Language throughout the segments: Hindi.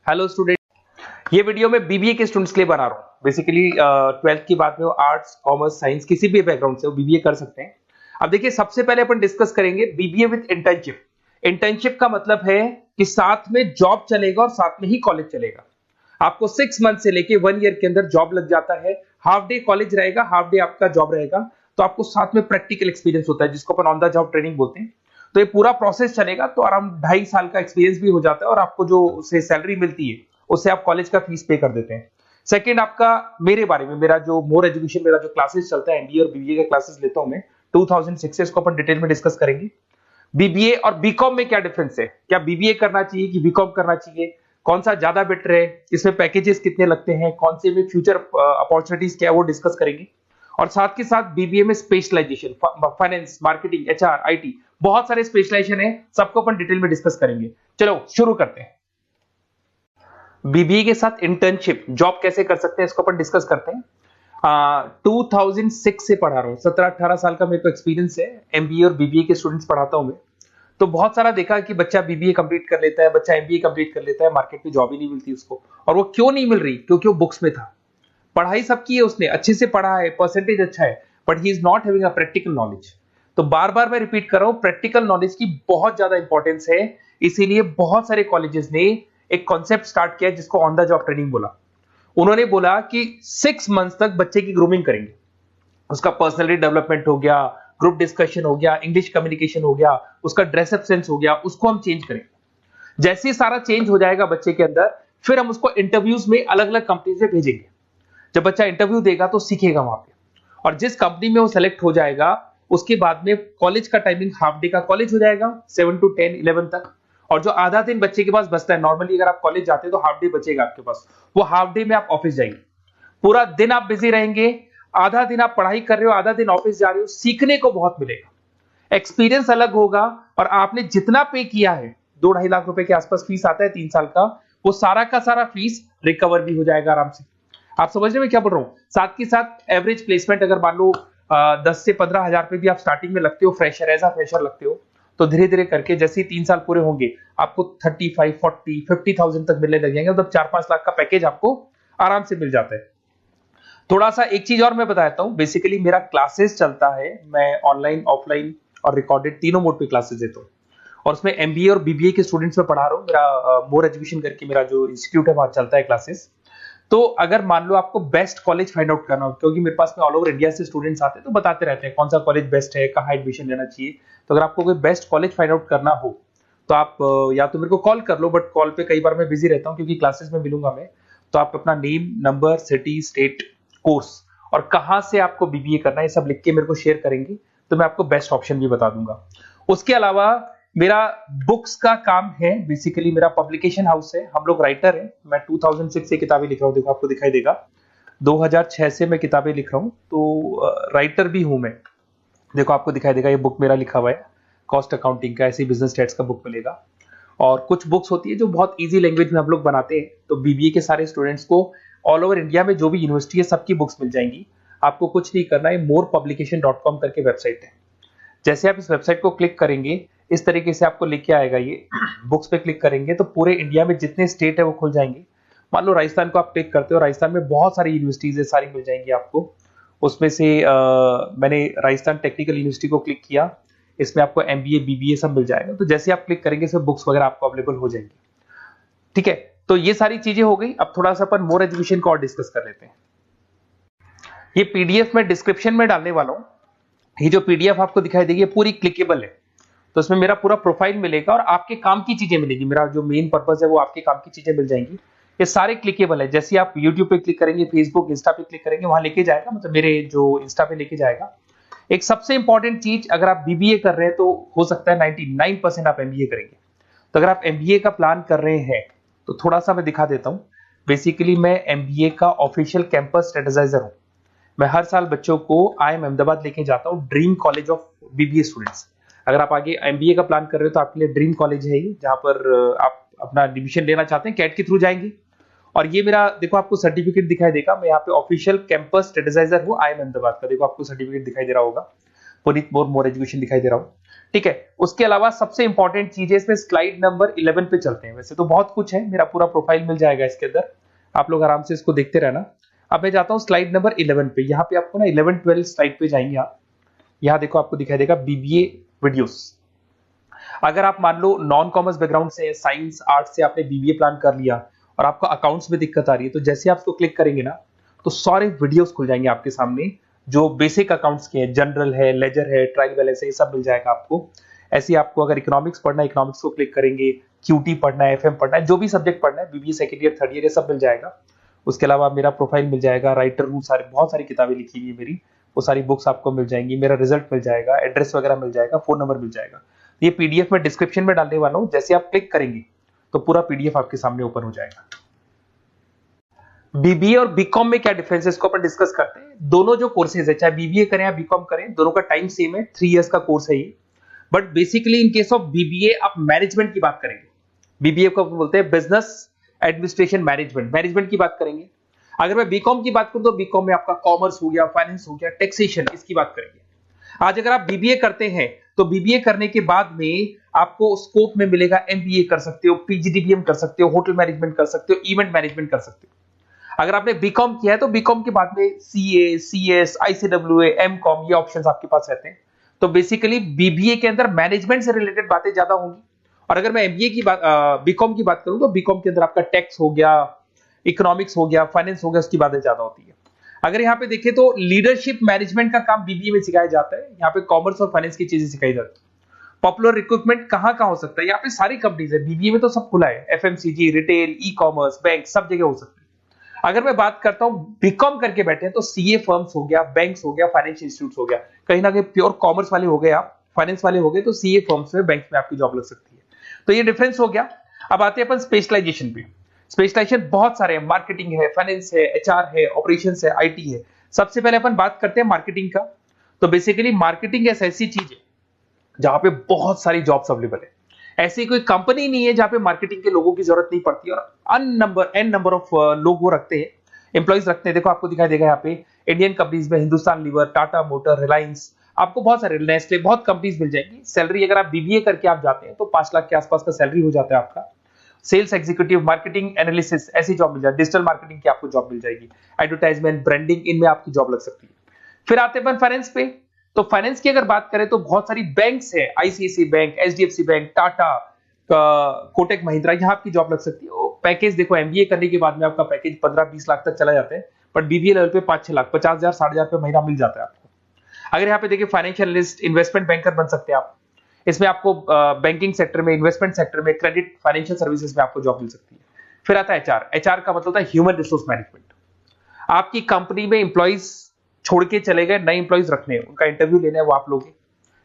हेलो स्टूडेंट, ये वीडियो मैं बीबीए के स्टूडेंट्स के लिए बना रहा हूँ। बेसिकली 12th की बात में, वो आर्ट्स, कॉमर्स, साइंस किसी भी बैकग्राउंड से वो बीबीए कर सकते हैं। अब देखिए, सबसे पहले अपन डिस्कस करेंगे बीबीए विद इंटर्नशिप। इंटर्नशिप का मतलब है कि साथ में जॉब चलेगा और साथ में ही कॉलेज चलेगा। आपको 6 मंथ से लेके 1 ईयर के अंदर जॉब लग जाता है। हाफ डे कॉलेज रहेगा, हाफ डे आपका जॉब रहेगा, तो आपको साथ में प्रैक्टिकल एक्सपीरियंस होता है जिसको अपन ऑन द जॉब ट्रेनिंग बोलते हैं। तो ये पूरा प्रोसेस चलेगा तो अराउंड 2.5 साल का एक्सपीरियंस भी हो जाता है और आपको जो से सैलरी मिलती है उससे आप कॉलेज का फीस पे कर देते हैं। सेकंड, आपका मेरे बारे में, मेरा जो मोर एजुकेशन, मेरा जो क्लासेस चलता है, एमबीए और बीबीए के क्लासेस लेता हूं मैं 2006 से, इसको अपन डिटेल में डिस्कस करेंगे। बीबीए और बीकॉम में क्या डिफरेंस है, क्या बीबीए करना चाहिए कि बीकॉम करना चाहिए, कौन सा ज्यादा बेटर है, इसमें पैकेजेस कितने लगते हैं, कौन से में फ्यूचर अपॉर्चुनिटीज क्या है, वो डिस्कस करेंगे। और साथ के साथ बीबीए में specialisation, finance, marketing, HR, IT, बहुत सारे स्पेशलाइजेशन है, सबको अपन डिटेल में डिस्कस करेंगे। चलो शुरू करते हैं। बीबीए के साथ इंटर्नशिप, जॉब कैसे कर सकते हैं, इसको अपन डिस्कस करते हैं। 2006 से पढ़ा रहा हूँ, 17-18 साल का मेरे को एक्सपीरियंस है। एमबीए और बीबीए के स्टूडेंट्स पढ़ाता हूँ मैं। तो बहुत सारा देखा कि बच्चा बीबीए कंप्लीट कर लेता है, बच्चा एमबीए कंप्लीट कर लेता है, मार्केट में जॉब ही नहीं मिलती उसको। और वो क्यों नहीं मिल रही? क्योंकि वो बुक्स में था। पढ़ाई सबकी है, उसने अच्छे से पढ़ा है, परसेंटेज अच्छा है, but he is not having a practical knowledge. तो बार बार मैं रिपीट कर रहा हूं, प्रैक्टिकल नॉलेज की बहुत ज्यादा इंपॉर्टेंस है। इसीलिए बहुत सारे कॉलेजेस ने एक कॉन्सेप्ट स्टार्ट किया जिसको ऑन द जॉब ट्रेनिंग बोला। उन्होंने बोला कि 6 मंथ्स तक बच्चे की ग्रूमिंग करेंगे। उसका पर्सनैलिटी डेवलपमेंट हो गया, ग्रुप डिस्कशन हो गया, इंग्लिश कम्युनिकेशन हो गया, उसका ड्रेसअप सेंस हो गया, उसको हम चेंज करेंगे। जैसे ही सारा चेंज हो जाएगा बच्चे के अंदर, फिर हम उसको इंटरव्यूज में अलग अलग कंपनी से भेजेंगे। जब बच्चा इंटरव्यू देगा तो सीखेगा वहां पे, और जिस कंपनी में वो सेलेक्ट हो जाएगा उसके बाद में कॉलेज का टाइमिंग हाफ डे का कॉलेज हो जाएगा, 7 to 10, 11 तक। और जो आधा दिन बच्चे के पास बचता है, नॉर्मली अगर आप कॉलेज जाते हैं तो हाफ डे बचेगा आपके पास, वो हाफ डे में आप ऑफिस जाएंगे। पूरा दिन आप बिजी रहेंगे, आधा दिन आप पढ़ाई कर रहे हो, आधा दिन ऑफिस जा रहे हो। सीखने को बहुत मिलेगा, एक्सपीरियंस अलग होगा, और आपने जितना पे किया है, 2-2.5 लाख रुपए के आसपास फीस आता है 3 साल का, वो सारा का सारा फीस रिकवर भी हो जाएगा आराम से। आप समझ रहे हैं मैं क्या बोल रहा हूं? साथ के साथ एवरेज प्लेसमेंट, अगर मान लो 10 से 15 हजार रुपए भी आप स्टार्टिंग में लगते हो, फ्रेशर, एज अ फ्रेशर लगते हो, तो धीरे धीरे करके जैसे ही 3 साल पूरे होंगे आपको 35, 40, 50,000 तक मिलने लग जाएंगे। मतलब 4-5 लाख का पैकेज आपको आराम से मिल जाता है। थोड़ा सा एक चीज और मैं बता देता हूँ। बेसिकली मेरा क्लासेस चलता है, मैं ऑनलाइन, ऑफलाइन और रिकॉर्डेड तीनों मोड पे क्लासेस देता हूँ, और उसमें एमबीए और बीबीए के स्टूडेंट्स में पढ़ा रहा हूँ। मेरा मोर एजुकेशन करके मेरा जो इंस्टीट्यूट है वहां चलता है क्लासेस। तो अगर मान लो आपको बेस्ट कॉलेज फाइंड आउट करना हो, क्योंकि मेरे पास में ऑल ओवर इंडिया से स्टूडेंट्स आते हैं तो बताते रहते हैं कौन सा कॉलेज बेस्ट है, कहाँ एडमिशन लेना चाहिए। तो अगर आपको कोई बेस्ट कॉलेज फाइंड आउट करना हो तो आप या तो मेरे को कॉल कर लो, बट कॉल पे कई बार मैं बिजी रहता हूँ क्योंकि क्लासेस में मिलूंगा मैं। तो आप अपना name, number, city, state, course और कहाँ से आपको बीबीए करना है, सब लिख के मेरे को शेयर करेंगे तो मैं आपको बेस्ट ऑप्शन भी बता दूंगा। उसके अलावा मेरा बुक्स का काम है। बेसिकली मेरा पब्लिकेशन हाउस है, हम लोग राइटर हैं। मैं 2006 से किताबें लिख रहा हूँ, देखो आपको दिखाई देगा। 2006 से मैं किताबें लिख रहा हूँ, तो राइटर भी हूं मैं। देखो आपको दिखाई देगा, ये बुक मेरा लिखा हुआ है, कॉस्ट अकाउंटिंग का, ऐसे बिजनेस स्टेट्स का बुक मिलेगा। और कुछ बुक्स होती है जो बहुत ईजी लैंग्वेज में हम लोग बनाते हैं, तो बीबीए के सारे स्टूडेंट्स को ऑल ओवर इंडिया में जो भी यूनिवर्सिटी है सबकी बुक्स मिल जाएंगी। आपको कुछ नहीं करना है, morepublication.com करके वेबसाइट है। जैसे आप इस वेबसाइट को क्लिक करेंगे, इस तरीके से आपको लेके आएगा। ये बुक्स पे क्लिक करेंगे तो पूरे इंडिया में जितने स्टेट है वो खुल जाएंगे। मान लो राजस्थान को आप क्लिक करते हो, राजस्थान में बहुत सारी यूनिवर्सिटीज है, सारी मिल जाएंगी आपको। उसमें से मैंने राजस्थान टेक्निकल यूनिवर्सिटी को क्लिक किया, इसमें आपको एमबीए, बीबीए सब मिल जाएगा। तो जैसे आप क्लिक करेंगे इसमें बुक्स वगैरह आपको अवेलेबल हो जाएंगी। ठीक है, तो ये सारी चीजें हो गई। अब थोड़ा सा अपन मोर एजुकेशन को और डिस्कस कर लेते हैं। ये पीडीएफ में डिस्क्रिप्शन में डालने वाला हूँ। ये जो पीडीएफ आपको दिखाई देगी पूरी क्लिकेबल है, तो इसमें मेरा पूरा प्रोफाइल मिलेगा और आपके काम की चीजें मिलेगी। मेरा जो मेन पर्पस है वो आपके काम की चीजें मिल जाएंगी। ये सारे क्लिकेबल है। जैसे आप YouTube पे क्लिक करेंगे, फेसबुक, इंस्टा पे क्लिक करेंगे, वहां लेके जाएगा, मतलब मेरे जो इंस्टा पे लेके जाएगा। एक सबसे इंपॉर्टेंट चीज, अगर आप बीबीए कर रहे हैं तो हो सकता है 99% आप एमबीए करेंगे। तो अगर आप एमबीए का प्लान कर रहे हैं तो थोड़ा सा मैं दिखा देता हूँ। बेसिकली मैं एमबीए का ऑफिशियल कैंपस स्ट्रेटेजाइजर हूँ। मैं हर साल बच्चों को IIM अहमदाबाद लेके जाता हूँ, dream college of BBA students. अगर आप आगे एमबीए का प्लान कर रहे हो तो आपके लिए ड्रीम कॉलेज है ये, जहां पर आप अपना एडमिशन लेना चाहते हैं, कैट के थ्रू जाएंगे। और ये मेरा, देखो आपको सर्टिफिकेट दिखाई देगा, मैं यहाँ पे ऑफिशियल कैंपस स्ट्रेटेजाइजर हूँ IIM अहमदाबाद का। देखो आपको सर्टिफिकेट दिखाई दे रहा होगा, पुनीत मोर एजुकेशन दिखाई दे रहा हूँ। ठीक है। उसके अलावा सबसे इंपॉर्टेंट चीज है इसमें, स्लाइड नंबर 11 पे चलते हैं। वैसे तो बहुत कुछ है, मेरा पूरा प्रोफाइल मिल जाएगा इसके अंदर, आप लोग आराम से इसको देखते रहना। अब मैं जाता हूँ स्लाइड नंबर 11 पे। यहाँ पे आपको ना 11 12 स्लाइड पे जाएंगे आप। यहाँ देखो आपको दिखाई देगा बीबीए वीडियोस। अगर आप मान लो नॉन कॉमर्स बैकग्राउंड से, साइंस आर्ट से आपने बीबीए प्लान कर लिया और आपको अकाउंट्स में दिक्कत आ रही है, तो जैसे आप इसको क्लिक करेंगे ना तो सारे वीडियोस खुल जाएंगे आपके सामने, जो बेसिक अकाउंट्स के हैं, जनरल है, लेजर है, ट्रायल बैलेंस है, ये सब मिल जाएगा आपको। ऐसे ही आपको अगर इकोनॉमिक्स पढ़ना है, इकोनॉमिक्स को क्लिक करेंगे, क्यूटी पढ़ना है, एफएम पढ़ना है, जो भी सब्जेक्ट पढ़ना है, BBA second year, third year, ये सब मिल जाएगा। उसके अलावा मेरा प्रोफाइल मिल जाएगा, राइटर हूँ, सारी बहुत सारी किताबें लिखी हुई है मेरी, वो सारी बुक्स आपको मिल जाएंगी, मेरा रिजल्ट मिल जाएगा, एड्रेस वगैरह मिल जाएगा, फोन नंबर मिल जाएगा। ये पीडीएफ में डिस्क्रिप्शन में डालने वाला हूँ, जैसे आप क्लिक करेंगे तो पूरा पीडीएफ आपके सामने ओपन हो जाएगा। बीबीए और बीकॉम में क्या डिफरेंस है इसको अपन डिस्कस करते हैं। दोनों जो कोर्सेज है, चाहे बीबीए करें या बीकॉम करें, दोनों का टाइम सेम है, 3 इयर्स का कोर्स है ये। But basically in case of BBA आप मैनेजमेंट की बात करेंगे। बीबीए को बोलते हैं बिजनेस एडमिनिस्ट्रेशन मैनेजमेंट, मैनेजमेंट की बात करेंगे। अगर मैं बीकॉम की बात करूं तो बीकॉम में आपका कॉमर्स हो गया, फाइनेंस हो गया, टैक्सेशन, इसकी बात करेंगे। आज अगर आप बीबीए करते हैं तो बीबीए करने के बाद में आपको स्कोप में मिलेगा, एमबीए कर सकते हो, पीजीडीबीएम कर सकते हो, होटल मैनेजमेंट कर सकते हो, इवेंट मैनेजमेंट कर सकते हो। अगर आपने बीकॉम किया है तो बीकॉम के बाद में सीए, सीएस, आईसीडब्ल्यूए, एमकॉम, ये ऑप्शंस आपके पास रहते हैं। तो बेसिकली बीबीए के अंदर मैनेजमेंट से रिलेटेड बातें ज्यादा होंगी। और अगर मैं एमबीए की बात, बीकॉम की बात करूं तो बीकॉम के अंदर आपका टैक्स हो गया, इकोनॉमिक्स हो गया, फाइनेंस हो गया, उसकी बातें ज्यादा होती है। अगर यहाँ पे देखें तो लीडरशिप मैनेजमेंट का काम बीबीए में सिखाया जाता है। यहाँ पे कॉमर्स और फाइनेंस की चीजें सिखाई जाती है। पॉपुलर रिक्रूटमेंट कहाँ कहाँ हो सकता है, यहाँ पे सारी कंपनीज है, बीबीए में तो सब खुला है, FMCG, retail, e commerce, bank, सब जगह हो सकती है। अगर मैं बात करता हूं बीकॉम करके बैठे हैं तो सीए फर्म्स हो गया, बैंक्स हो गया, फाइनेंशियल इंस्टीट्यूट हो गया, कहीं ना कहीं प्योर कॉमर्स वाले हो गए आप, फाइनेंस वाले हो गए, तो सीए फर्म्स में, बैंक में आपकी जॉब लग सकती है। तो ये डिफरेंस हो गया। अब आते हैं अपन स्पेशलाइजेशन पे। स्पेशलाइजेशन बहुत सारे हैं, मार्केटिंग है, फाइनेंस है, एचआर है, ऑपरेशंस है, आईटी है। सबसे पहले अपन बात करते हैं मार्केटिंग का। तो बेसिकली मार्केटिंग ऐसी चीज है जहां पे बहुत सारी जॉब्स अवेलेबल है। ऐसी कोई कंपनी नहीं है जहां पे मार्केटिंग के लोगों की जरूरत नहीं पड़ती, और एन नंबर ऑफ लोग वो रखते हैं, एम्प्लॉइज रखते हैं। देखो आपको दिखाई देगा यहाँ पे इंडियन कंपनीज में हिंदुस्तान लीवर, टाटा मोटर, रिलायंस, आपको बहुत सारे, नेस्ले, बहुत कंपनीज मिल जाएंगी। सैलरी अगर आप बीबीए करके आप जाते हैं तो 5 लाख के आसपास का सैलरी हो जाता है आपका। सेल्स एग्जीक्यूटिव, मार्केटिंग एनालिसिस, ऐसी जॉब मिल जाए, डिजिटल मार्केटिंग की आपको जॉब मिल जाएगी, एडवर्टाइजमेंट, ब्रांडिंग, इनमें आपकी जॉब लग सकती है। फिर आते हैं फाइनेंस पे। तो फाइनेंस की अगर बात करें तो बहुत सारी बैंक्स है, ICICI bank, HDFC bank, Tata, Kotak Mahindra, यहाँ आपकी जॉब लग सकती है। पैकेज देखो, एमबीए करने के बाद में आपका पैकेज 15-20 लाख तक चला जाता है, बट बीबीए लेवल पे 5-6 लाख, 50,000, 60,000 रुपए महीना मिल जाता है आपको। अगर यहाँ पे देखिए फाइनेंशियल एनालिस्ट, इन्वेस्टमेंट बैंकर बन सकते हैं आप। इसमें आपको बैंकिंग सेक्टर में, इन्वेस्टमेंट सेक्टर में, क्रेडिट, फाइनेंशियल सर्विसेज में आपको जॉब मिल सकती है। फिर आता है एचआर। एचआर का मतलब होता है ह्यूमन रिसोर्स मैनेजमेंट। आपकी कंपनी में इंप्लॉइज छोड़ के चले गए, नए इंप्लॉइज रखने हैं, उनका इंटरव्यू लेना है, वो आप लोग,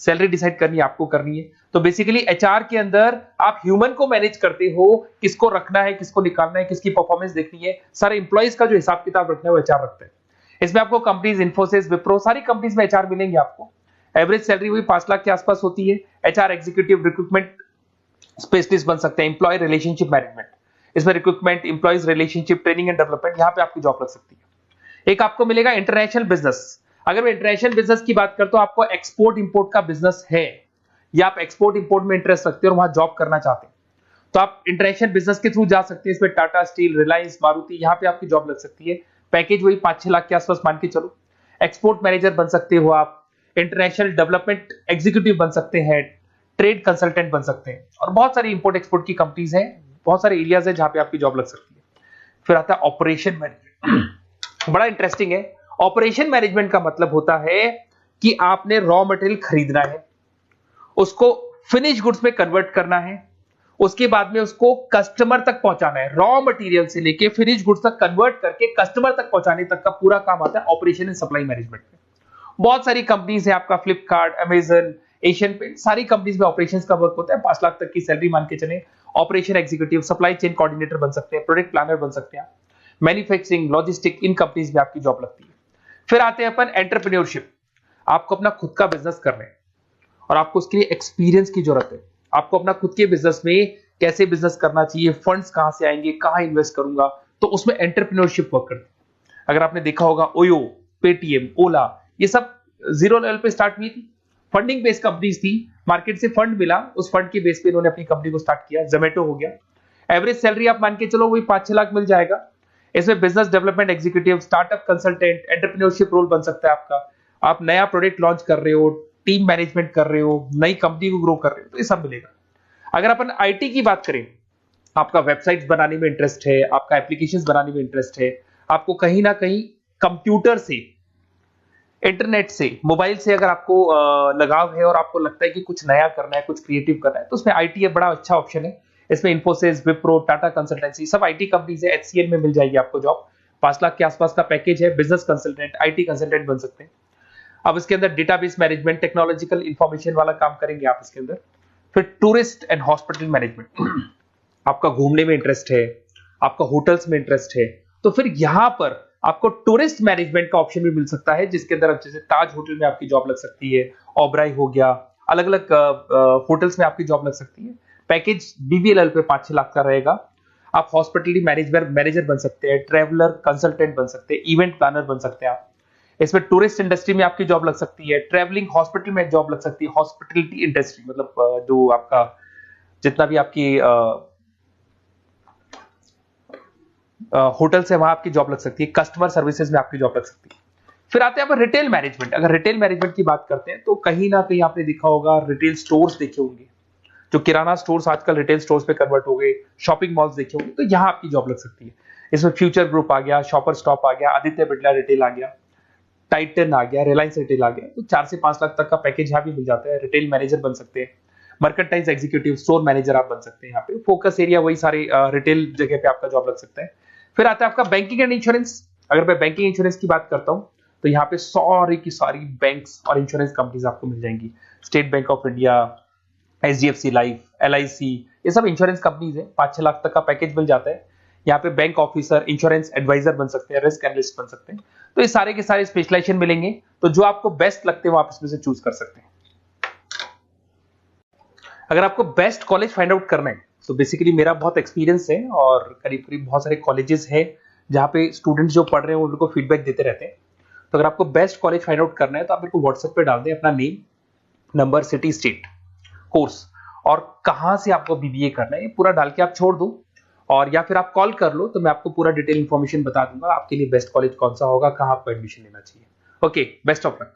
सैलरी डिसाइड करनी है, आपको करनी है। तो बेसिकली एचआर के अंदर आप ह्यूमन को मैनेज करते हो, किसको रखना है, किसको निकालना है, किसकी परफॉर्मेंस देखनी है, सारे इंप्लॉइज का जो हिसाब किताब रखना है वो एचआर रखते हैं। इसमें आपको कंपनीज, इन्फोसिस, विप्रो, सारी कंपनीज में एचआर मिलेंगे आपको। एवरेज सैलरी हुई 5 लाख के आसपास होती है। एचआर एग्जीक्यूटिव, रिक्रूटमेंट स्पेशलिस्ट बन सकते हैं, एम्प्लॉय रिलेशनशिप मैनेजमेंट, इसमें recruitment, employees relationship, training and development, यहाँ पे आपकी जॉब लग सकती है। एक आपको मिलेगा इंटरनेशनल बिजनेस। अगर मैं इंटरनेशनल बिजनेस की बात करता हूं, आपको एक्सपोर्ट इंपोर्ट का बिजनेस है या आप एक्सपोर्ट इंपोर्ट में इंटरेस्ट रखते हो और वहां जॉब करना चाहते हैं, तो आप इंटरनेशनल बिजनेस के थ्रू जा सकते हैं। इसमें टाटा स्टील, रिलायंस, मारुति, यहाँ पे आपकी जॉब लग सकती है। पैकेज वही 5-6 लाख के आसपास मान के चलो। एक्सपोर्ट मैनेजर बन सकते हो आप, इंटरनेशनल डेवलपमेंट एग्जीक्यूटिव बन सकते हैं, ट्रेड कंसल्टेंट बन सकते हैं, और बहुत सारी इंपोर्ट एक्सपोर्ट की कंपनीज हैं, बहुत सारे एरियाज है जहां पे आपकी जॉब लग सकती है। फिर आता है ऑपरेशन मैनेजमेंट। बड़ा इंटरेस्टिंग है। ऑपरेशन मैनेजमेंट का मतलब होता है कि आपने रॉ मटेरियल खरीदना है, उसको फिनिश गुड्स में कन्वर्ट करना है, उसके बाद में उसको कस्टमर तक पहुंचाना है। रॉ मटेरियल से लेके फिनिश गुड्स तक कन्वर्ट करके कस्टमर तक पहुंचाने तक का पूरा काम आता है ऑपरेशन एंड सप्लाई मैनेजमेंट में। बहुत सारी कंपनीज है, आपका फ्लिपकार्ट, अमेजन, एशियन पेंट, सारी कंपनीज में ऑपरेशंस का वर्क होता है। 5 लाख तक की सैलरी मान के चले। Operation executive, supply chain coordinator बन सकते हैं, प्रोडक्ट प्लानर बन सकते हैं, मैन्युफैक्चरिंग, लॉजिस्टिक, इन कंपनीज में आपकी जॉब लगती है। फिर आते हैं अपन एंटरप्रेन्योरशिप। आपको अपना खुद का बिजनेस करना है और आपको उसके लिए एक्सपीरियंस की जरूरत है। आपको अपना खुद के बिजनेस में कैसे बिजनेस करना चाहिए, फंड्स कहां से आएंगे, कहां इन्वेस्ट करूंगा, तो उसमें एंटरप्रेन्योरशिप वर्क करती है। अगर आपने देखा होगा ओयो, पेटीएम, ओला, ये सब जीरो लेवल पे स्टार्ट हुई थी, फंडिंग बेस्ड कंपनीज थी, मार्केट से फंड मिला, उस फंड के बेस पे इन्होंने अपनी कंपनी को स्टार्ट किया, जोमेटो हो गया। एवरेज सैलरी आप मान के चलो वही 5-6 लाख मिल जाएगा। इसमें business development executive, startup consultant, entrepreneurship role बन सकता है आपका। आप नया प्रोडक्ट लॉन्च कर रहे हो, टीम मैनेजमेंट कर रहे हो, नई कंपनी को ग्रो कर रहे हो, तो ये सब मिलेगा। अगर अपन आईटी की बात करें, आपका वेबसाइट्स बनाने में इंटरेस्ट है, आपका एप्लीकेशंस बनाने में इंटरेस्ट है, आपको कहीं ना कहीं कंप्यूटर से, इंटरनेट से, मोबाइल से अगर आपको लगाव है और आपको लगता है कि कुछ नया करना है, कुछ क्रिएटिव करना है, तो उसमें आईटी बड़ा अच्छा ऑप्शन है। इसमें इन्फोसिस, विप्रो, टाटा कंसल्टेंसी, सब आईटी कंपनीज है। एचसीएल में मिल जाएगी आपको जॉब। 5 लाख के आसपास का पैकेज है। बिजनेस कंसल्टेंट, आईटी कंसल्टेंट बन सकते हैं। अब इसके अंदर डेटाबेस मैनेजमेंट, टेक्नोलॉजिकल इंफॉर्मेशन वाला काम करेंगे आप इसके अंदर। फिर टूरिस्ट एंड हॉस्पिटल मैनेजमेंट, आपका घूमने में इंटरेस्ट है, आपका होटल्स में इंटरेस्ट है, तो फिर यहां पर आपको टूरिस्ट मैनेजमेंट का ऑप्शन भी मिल सकता है, जिसके अंदर जैसे ताज होटल में आपकी जॉब लग सकती है, ओबराय हो गया, अलग अलग होटल्स में आपकी जॉब लग सकती है। पैकेज बीबीएल पे 5-6 लाख का रहेगा। आप हॉस्पिटलिटी मैनेजर बन सकते हैं, ट्रैवलर कंसल्टेंट बन सकते हैं, इवेंट प्लानर बन सकते हैं आप। इसमें टूरिस्ट इंडस्ट्री में आपकी जॉब लग सकती है, ट्रैवलिंग हॉस्पिटल में जॉब लग सकती है, हॉस्पिटलिटी इंडस्ट्री मतलब जो आपका जितना भी आपकी होटल से वहां आपकी जॉब लग सकती है, कस्टमर सर्विसेज में आपकी जॉब लग सकती है। फिर आते हैं आप रिटेल मैनेजमेंट। अगर रिटेल मैनेजमेंट की बात करते हैं तो कहीं ना कहीं आपने देखा होगा, रिटेल स्टोर्स देखे होंगे, जो किराना स्टोर्स आजकल रिटेल स्टोर्स पे कन्वर्ट हो गए, शॉपिंग मॉल्स देखे होंगे, तो यहां आपकी जॉब लग सकती है। इसमें फ्यूचर ग्रुप आ गया, शॉपर स्टॉप आ गया, आदित्य बिरला रिटेल आ गया, टाइटन आ गया, रिलायंस रिटेल आ गया, तो 4 से 5 लाख तक का पैकेज यहाँ भी मिल जाता है। रिटेल मैनेजर बन सकते हैं, मर्केंटाइज एग्जीक्यूटिव, स्टोर मैनेजर आप बन सकते हैं। यहाँ पे फोकस एरिया वही सारे रिटेल जगह पे आपका जॉब लग सकता है। फिर आता है आपका बैंकिंग एंड इंश्योरेंस। अगर मैं बैंकिंग इंश्योरेंस की बात करता हूं तो यहाँ पे सारी की सारी बैंक्स और इंश्योरेंस कंपनीज आपको मिल जाएंगी। State bank of India, HDFC life, LIC, ये सब इंश्योरेंस कंपनीज है। 5-6 लाख तक का पैकेज मिल जाता है। यहाँ पे बैंक ऑफिसर, इंश्योरेंस एडवाइजर बन सकते हैं, रिस्क एनालिस्ट बन सकते हैं। तो ये सारे के सारे स्पेशलाइजेशन मिलेंगे। तो जो आपको बेस्ट लगते हैं वो आप इसमें से चूज कर सकते हैं। अगर आपको बेस्ट कॉलेज फाइंड आउट करना है तो बेसिकली मेरा बहुत एक्सपीरियंस है और करीब करीब बहुत सारे कॉलेजेस हैं जहाँ पे स्टूडेंट्स जो पढ़ रहे हैं उनको फीडबैक देते रहते हैं। तो अगर आपको बेस्ट कॉलेज फाइंड आउट करना है तो आप मेरे को व्हाट्सएप पे डाल दें अपना name, number, city, state, course और कहाँ से आपको बीबीए करना है, ये पूरा डाल के आप छोड़ दो। और या फिर आप कॉल कर लो तो मैं आपको पूरा डिटेल इंफॉर्मेशन बता दूंगा आपके लिए बेस्ट कॉलेज कौन सा होगा, कहाँ आपको एडमिशन लेना चाहिए। Okay, best of luck.